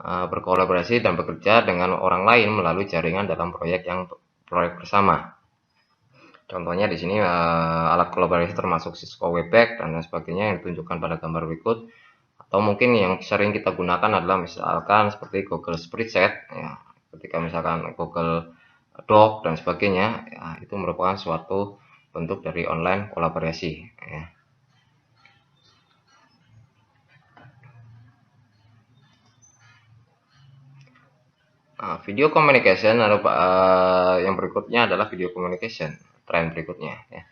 berkolaborasi dan bekerja dengan orang lain melalui jaringan dalam proyek bersama. Contohnya di sini alat kolaborasi termasuk Cisco Webex dan lain sebagainya yang ditunjukkan pada gambar berikut. Atau mungkin yang sering kita gunakan adalah misalkan seperti Google Spreadsheet, ya, ketika misalkan Google Doc dan sebagainya, ya, itu merupakan suatu bentuk dari online kolaborasi. Ya. Video communication yang berikutnya adalah video communication, tren berikutnya. Ya.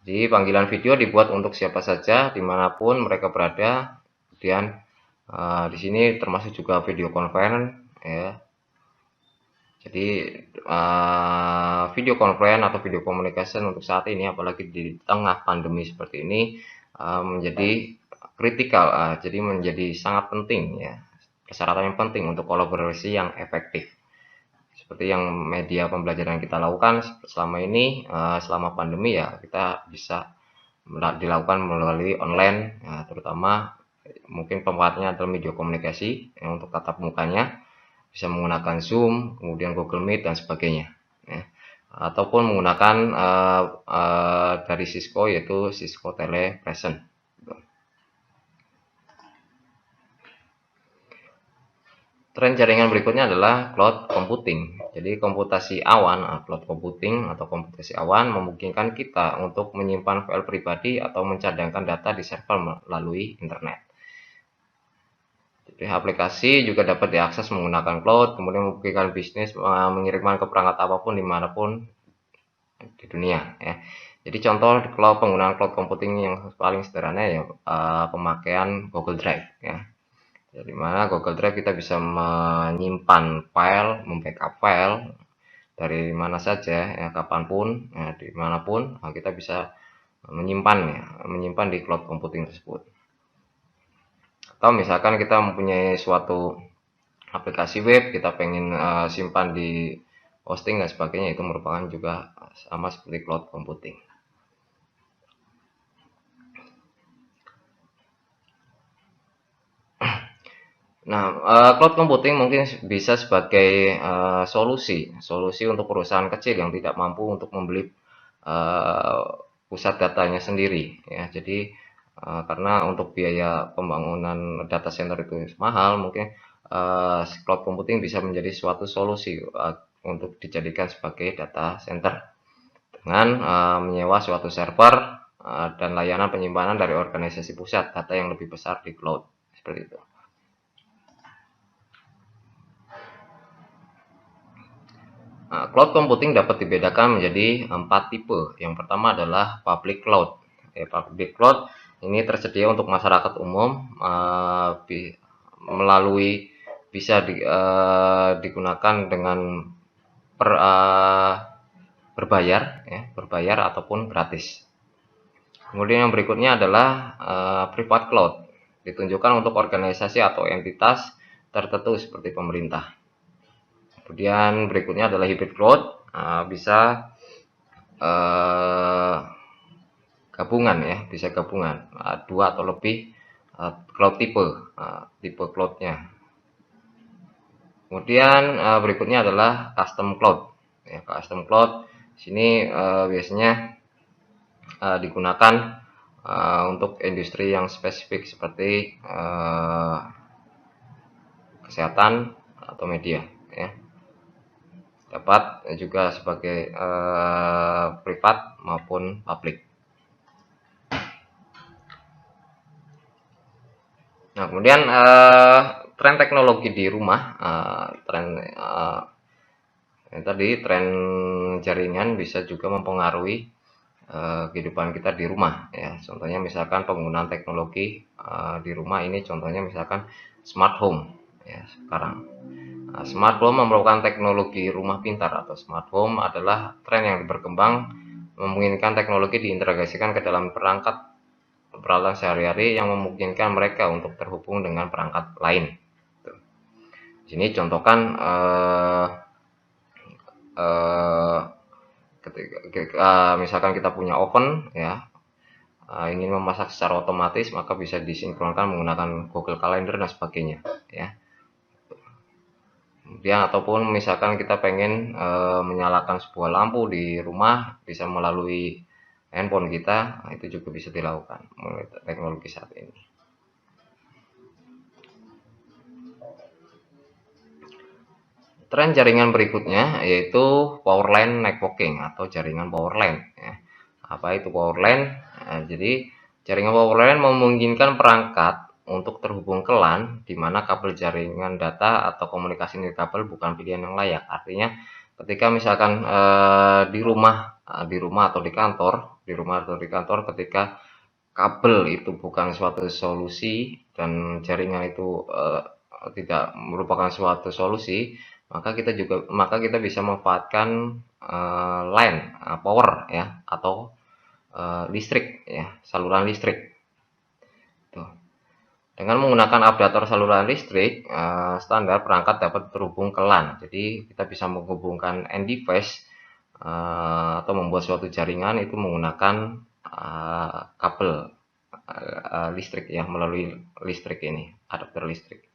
Jadi panggilan video dibuat untuk siapa saja dimanapun mereka berada. Kemudian di sini termasuk juga video conference, ya. Jadi video conference atau video communication untuk saat ini, apalagi di tengah pandemi seperti ini, menjadi kritikal, jadi menjadi sangat penting, ya. Persyaratan yang penting untuk kolaborasi yang efektif. Seperti yang media pembelajaran kita lakukan selama ini, selama pandemi, ya kita bisa dilakukan melalui online, ya, terutama mungkin pemanfaatnya adalah video komunikasi yang untuk tatap mukanya bisa menggunakan Zoom, kemudian Google Meet dan sebagainya, ya. Ataupun menggunakan dari Cisco, yaitu Cisco Telepresence. Tren jaringan berikutnya adalah cloud computing. Jadi komputasi awan, cloud computing atau komputasi awan memungkinkan kita untuk menyimpan file pribadi atau mencadangkan data di server melalui internet. Jadi aplikasi juga dapat diakses menggunakan cloud, kemudian memungkinkan bisnis mengirimkan ke perangkat apapun dimanapun di dunia. Ya. Jadi contoh kalau penggunaan cloud computing yang paling sederhana ya pemakaian Google Drive. Ya. Di mana Google Drive kita bisa menyimpan file, membackup file dari mana saja, ya, kapanpun, ya, dimanapun, kita bisa menyimpan di cloud computing tersebut. Atau misalkan kita mempunyai suatu aplikasi web, kita pengen simpan di hosting dan sebagainya, itu merupakan juga sama seperti cloud computing. Nah, cloud computing mungkin bisa sebagai solusi untuk perusahaan kecil yang tidak mampu untuk membeli pusat datanya sendiri, ya. Jadi karena untuk biaya pembangunan data center itu mahal, mungkin cloud computing bisa menjadi suatu solusi untuk dijadikan sebagai data center dengan menyewa suatu server dan layanan penyimpanan dari organisasi pusat data yang lebih besar di cloud, seperti itu. Cloud computing dapat dibedakan menjadi 4 tipe. Yang pertama adalah public cloud. Public cloud ini tersedia untuk masyarakat umum melalui bisa digunakan dengan berbayar, ya, berbayar ataupun gratis. Kemudian yang berikutnya adalah private cloud, ditunjukkan untuk organisasi atau entitas tertentu seperti pemerintah. Kemudian berikutnya adalah hybrid cloud, bisa gabungan, ya, bisa gabungan 2 atau lebih cloud tipe cloudnya. Kemudian berikutnya adalah custom cloud. Ya, custom cloud sini biasanya digunakan untuk industri yang spesifik seperti kesehatan atau media, ya. Dapat juga sebagai privat maupun publik. Nah, kemudian tren teknologi di rumah, tren jaringan bisa juga mempengaruhi kehidupan kita di rumah ya. Contohnya misalkan penggunaan teknologi di rumah ini, contohnya misalkan smart home ya sekarang. Nah, smart home merupakan teknologi rumah pintar atau smart home adalah tren yang berkembang memungkinkan teknologi diintegrasikan ke dalam peralatan sehari-hari yang memungkinkan mereka untuk terhubung dengan perangkat lain. Di sini contohkan ketika misalkan kita punya oven ya, ingin memasak secara otomatis, maka bisa disinkronkan menggunakan Google Calendar dan sebagainya ya. Kemudian ataupun misalkan kita pengen menyalakan sebuah lampu di rumah, bisa melalui handphone kita, nah, itu juga bisa dilakukan melalui teknologi saat ini. Tren jaringan berikutnya yaitu powerline networking atau jaringan powerline ya. Apa itu powerline? Nah, jadi jaringan powerline memungkinkan perangkat untuk terhubung ke LAN di mana kabel jaringan data atau komunikasi nirkabel bukan pilihan yang layak. Artinya ketika misalkan di rumah atau di kantor ketika kabel itu bukan suatu solusi dan jaringan itu tidak merupakan suatu solusi, maka kita bisa memanfaatkan line power ya atau listrik ya, saluran listrik. Tuh. Dengan menggunakan adaptor saluran listrik standar, perangkat dapat terhubung ke LAN. Jadi kita bisa menghubungkan end device atau membuat suatu jaringan itu menggunakan kabel listrik ya, melalui listrik ini, adaptor listrik.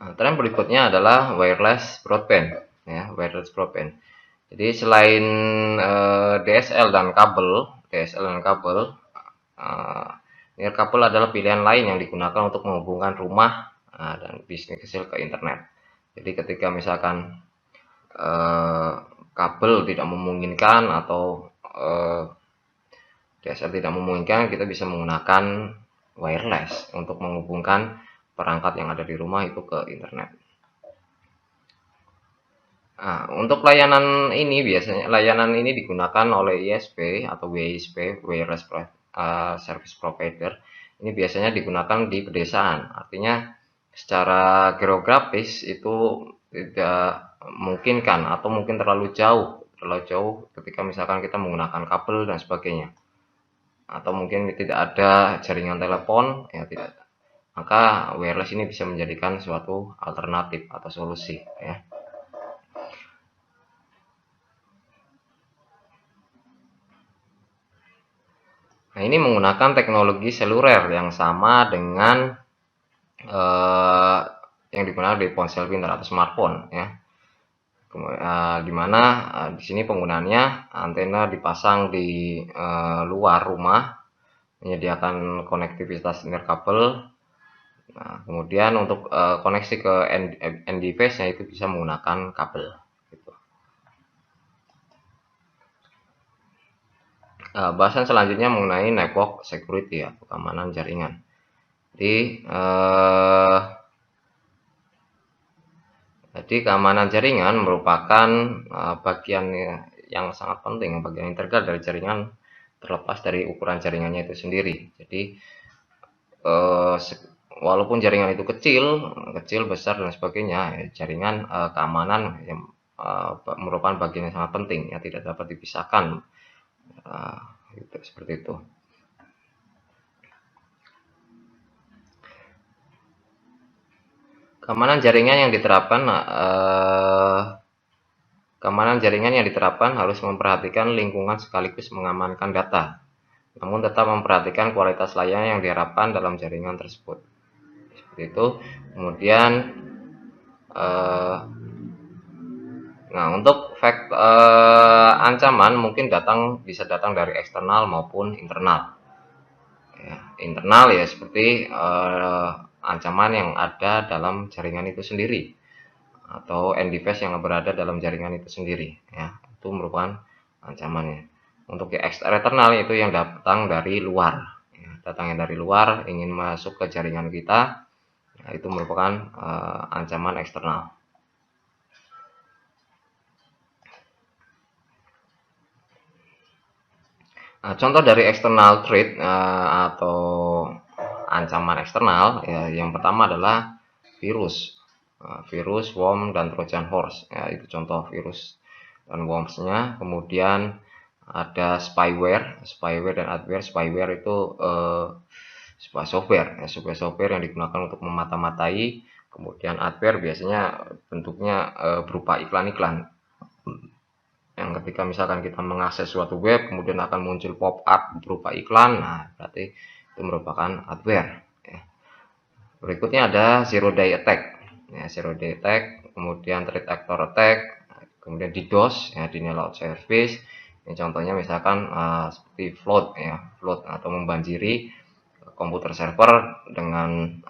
Nah, tren berikutnya adalah wireless broadband ya, wireless broadband. Jadi selain DSL dan kabel, nirkabel adalah pilihan lain yang digunakan untuk menghubungkan rumah dan bisnis kecil ke internet. Jadi ketika misalkan kabel tidak memungkinkan atau DSL tidak memungkinkan, kita bisa menggunakan wireless untuk menghubungkan perangkat yang ada di rumah itu ke internet. Nah, untuk layanan ini digunakan oleh ISP atau WISP, Wireless Service Provider. Ini biasanya digunakan di pedesaan. Artinya secara geografis itu tidak memungkinkan atau mungkin terlalu jauh ketika misalkan kita menggunakan kabel dan sebagainya. Atau mungkin tidak ada jaringan telepon, ya tidak. Maka wireless ini bisa menjadikan suatu alternatif atau solusi ya. Nah, ini menggunakan teknologi seluler yang sama dengan yang digunakan di ponsel pintar atau smartphone ya. Di mana di sini penggunaannya antena dipasang di luar rumah, menyediakan konektivitas nirkabel. Nah, kemudian untuk koneksi ke end device-nya itu bisa menggunakan kabel. Gitu. Bahasan selanjutnya mengenai network security atau keamanan jaringan. Jadi keamanan jaringan merupakan bagian yang sangat penting, bagian integral dari jaringan, terlepas dari ukuran jaringannya itu sendiri. Jadi walaupun jaringan itu kecil, besar dan sebagainya, jaringan keamanan yang merupakan bagian yang sangat penting, yang tidak dapat dipisahkan. Gitu, seperti itu. Keamanan jaringan yang diterapkan harus memperhatikan lingkungan sekaligus mengamankan data, namun tetap memperhatikan kualitas layanan yang diharapkan dalam jaringan tersebut. Seperti itu. Kemudian nah, untuk ancaman mungkin bisa datang dari eksternal maupun internal. Ya, internal ya seperti ancaman yang ada dalam jaringan itu sendiri atau end device yang berada dalam jaringan itu sendiri ya, itu merupakan ancamannya. Untuk yang eksternal itu yang datang dari luar ya. datangnya dari luar ingin masuk ke jaringan kita, nah, itu merupakan ancaman eksternal. Nah, contoh dari external threat atau ancaman eksternal ya, yang pertama adalah virus, virus, worm, dan trojan horse. Ya, itu contoh virus dan worms-nya. Kemudian ada spyware dan adware. Spyware itu sebuah software, ya, software yang digunakan untuk memata-matai. Kemudian adware biasanya bentuknya berupa iklan-iklan, yang ketika misalkan kita mengakses suatu web kemudian akan muncul pop up berupa iklan, nah berarti itu merupakan adware ya. Berikutnya ada zero day attack ya, zero day attack, kemudian threat actor attack, kemudian DDoS ya, denial of service. Ini contohnya misalkan seperti flood ya, flood atau membanjiri komputer server dengan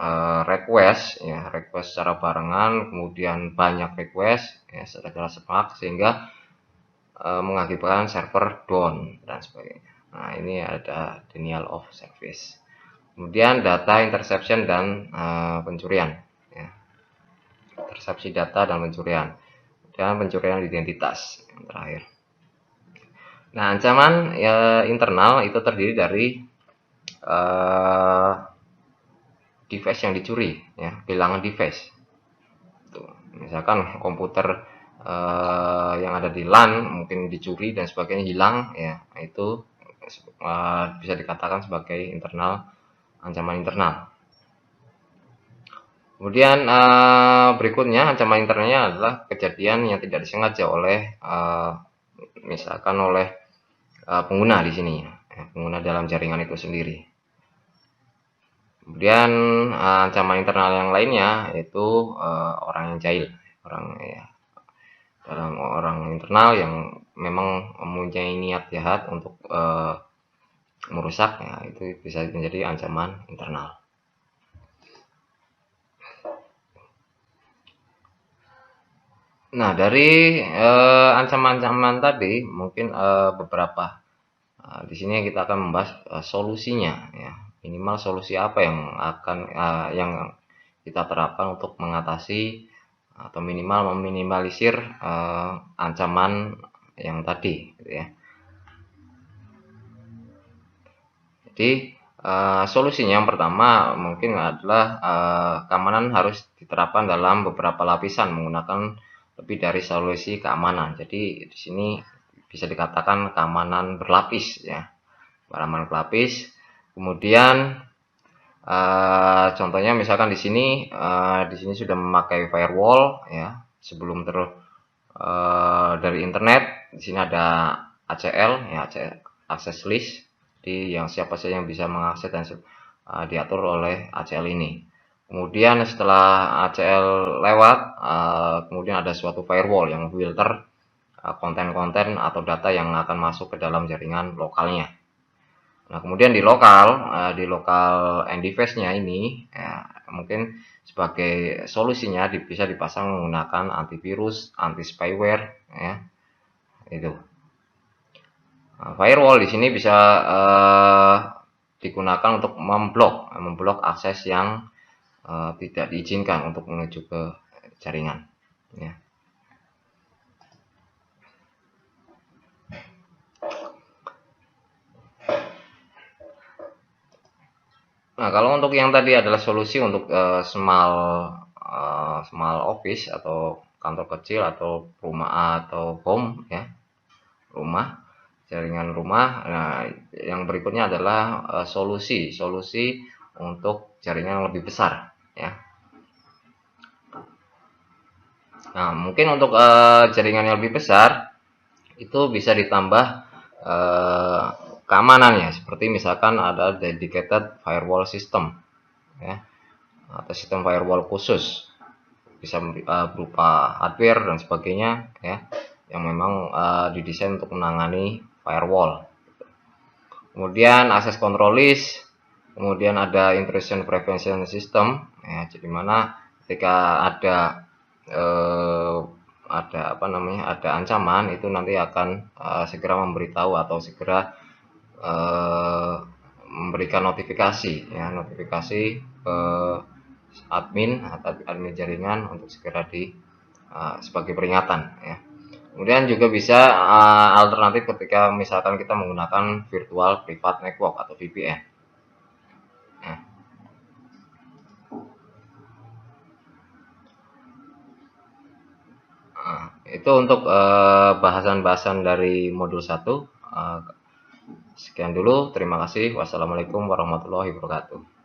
request ya, request secara barengan, kemudian banyak request ya secara sepak sehingga mengakibatkan server down dan sebagainya. Nah, ini ada denial of service. Kemudian data interception dan pencurian. Ya. Intersepsi data dan pencurian. Dan pencurian identitas yang terakhir. Nah, ancaman ya, internal itu terdiri dari device yang dicuri, ya, kehilangan device. Tuh, misalkan komputer yang ada di LAN mungkin dicuri dan sebagainya hilang, ya itu bisa dikatakan sebagai ancaman internal. Kemudian berikutnya ancaman internalnya adalah kejadian yang tidak disengaja oleh misalkan oleh pengguna di sini, ya, pengguna dalam jaringan itu sendiri. Kemudian ancaman internal yang lainnya yaitu orang yang jahil, orang internal yang memang mempunyai niat jahat untuk merusak, ya, itu bisa menjadi ancaman internal. Nah, dari ancaman-ancaman tadi mungkin beberapa di sini kita akan membahas solusinya, ya, minimal solusi apa yang akan yang kita terapkan untuk mengatasi atau minimal meminimalisir ancaman yang tadi, gitu ya. Jadi solusinya yang pertama mungkin adalah keamanan harus diterapkan dalam beberapa lapisan menggunakan lebih dari solusi keamanan. Jadi di sini bisa dikatakan keamanan berlapis, ya, keamanan berlapis. Kemudian contohnya misalkan di sini sudah memakai firewall, ya, sebelum dari internet. Di sini ada ACL, ya, access list. Jadi yang siapa saja yang bisa mengakses dan diatur oleh ACL ini. Kemudian setelah ACL lewat, kemudian ada suatu firewall yang filter konten-konten atau data yang akan masuk ke dalam jaringan lokalnya. Nah, kemudian di lokal end device-nya ini, ya, mungkin sebagai solusinya bisa dipasang menggunakan antivirus, anti spyware, ya, itu. Nah, firewall di sini bisa digunakan untuk memblok akses yang tidak diizinkan untuk menuju ke jaringan, ya. Nah, kalau untuk yang tadi adalah solusi untuk small office atau kantor kecil atau rumah atau home, ya, rumah, jaringan rumah. Nah, yang berikutnya adalah solusi untuk jaringan yang lebih besar, ya. Nah, mungkin untuk jaringan yang lebih besar itu bisa ditambah keamanannya, seperti misalkan ada dedicated firewall system, ya, atau sistem firewall khusus, bisa berupa hardware dan sebagainya, ya, yang memang didesain untuk menangani firewall. Kemudian access control list, kemudian ada intrusion prevention system, ya, jadi mana ketika ada ancaman itu nanti akan segera memberitahu atau segera memberikan notifikasi ya, notifikasi ke admin atau admin jaringan untuk segera sebagai peringatan ya. Kemudian juga bisa alternatif ketika misalkan kita menggunakan virtual private network atau VPN. Ya. Itu untuk bahasan-bahasan dari modul 1. Sekian dulu, terima kasih. Wassalamualaikum warahmatullahi wabarakatuh.